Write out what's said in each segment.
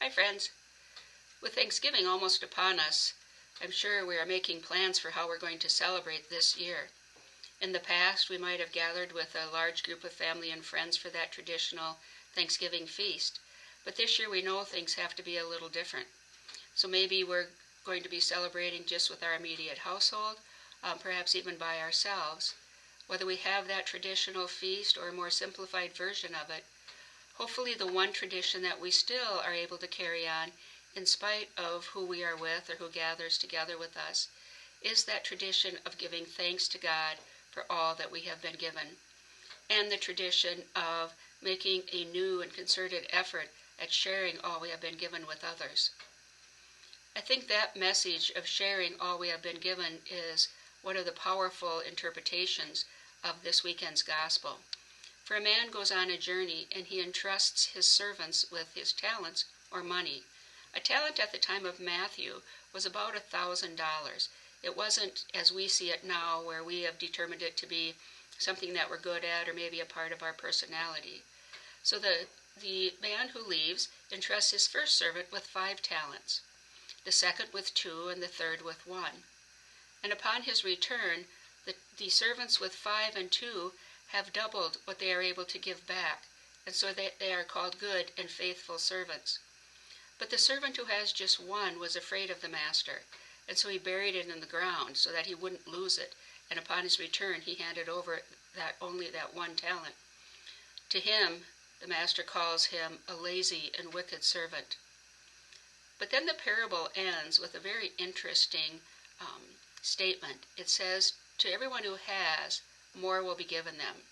Hi friends. With Thanksgiving almost upon us, I'm sure we are making plans for how we're going to celebrate this year. In the past, we might have gathered with a large group of family and friends for that traditional Thanksgiving feast, but this year we know things have to be a little different. So maybe we're going to be celebrating just with our immediate household, perhaps even by ourselves. Whether we have that traditional feast or a more simplified version of it, hopefully the one tradition that we still are able to carry on in spite of who we are with or who gathers together with us is that tradition of giving thanks to God for all that we have been given, and the tradition of making a new and concerted effort at sharing all we have been given with others. I think that message of sharing all we have been given is one of the powerful interpretations of this weekend's gospel. For a man goes on a journey and he entrusts his servants with his talents or money. A talent at the time of Matthew was about $1,000. It wasn't as we see it now, where we have determined it to be something that we're good at or maybe a part of our personality. So the man who leaves entrusts his first servant with 5 talents, the second with 2, and the third with 1. And upon his return, the servants with 5 and 2 have doubled what they are able to give back, and so they are called good and faithful servants. But the servant who has just 1 was afraid of the master, and so he buried it in the ground so that he wouldn't lose it, and upon his return he handed over only that 1 talent. To him, the master calls him a lazy and wicked servant. But then the parable ends with a very interesting statement. It says, "To everyone who has, more will be given them.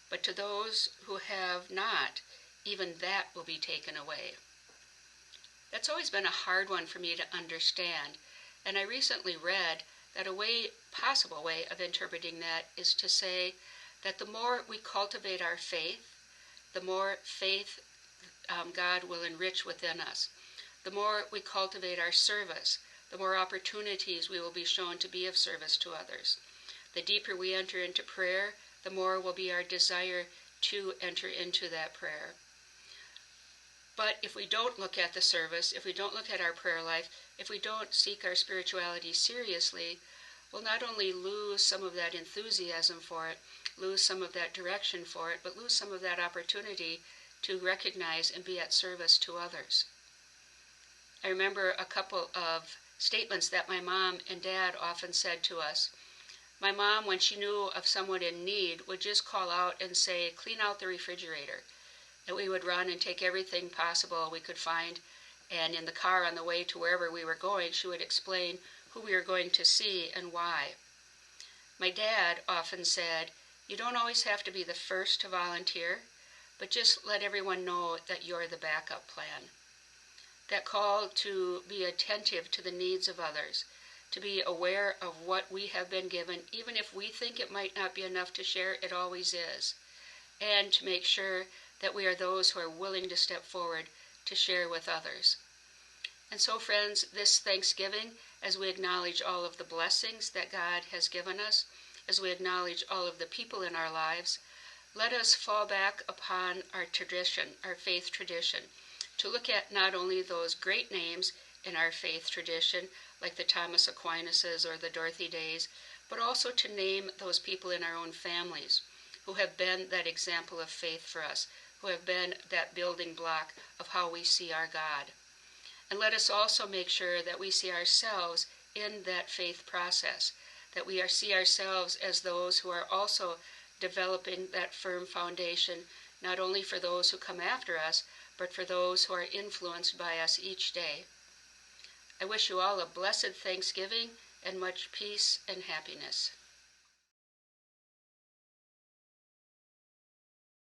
But to those who have not, even that will be taken away." That's always been a hard one for me to understand, and I recently read that a possible way of interpreting that is to say that the more we cultivate our faith, the more faith God will enrich within us. The more we cultivate our service, the more opportunities we will be shown to be of service to others. The deeper we enter into prayer, the more will be our desire to enter into that prayer. But if we don't look at the service, if we don't look at our prayer life, if we don't seek our spirituality seriously, we'll not only lose some of that enthusiasm for it, lose some of that direction for it, but lose some of that opportunity to recognize and be at service to others. I remember a couple of statements that my mom and dad often said to us. My mom, when she knew of someone in need, would just call out and say, "Clean out the refrigerator." And we would run and take everything possible we could find. And in the car on the way to wherever we were going, she would explain who we were going to see and why. My dad often said, "You don't always have to be the first to volunteer, but just let everyone know that you're the backup plan." That call to be attentive to the needs of others, to be aware of what we have been given, even if we think it might not be enough to share, it always is. And to make sure that we are those who are willing to step forward to share with others. And so, friends, this Thanksgiving, as we acknowledge all of the blessings that God has given us, as we acknowledge all of the people in our lives, let us fall back upon our tradition, our faith tradition, to look at not only those great names in our faith tradition, like the Thomas Aquinas or the Dorothy Days, but also to name those people in our own families who have been that example of faith for us, who have been that building block of how we see our God. And let us also make sure that we see ourselves in that faith process, that we see ourselves as those who are also developing that firm foundation, not only for those who come after us, but for those who are influenced by us each day. I wish you all a blessed Thanksgiving and much peace and happiness.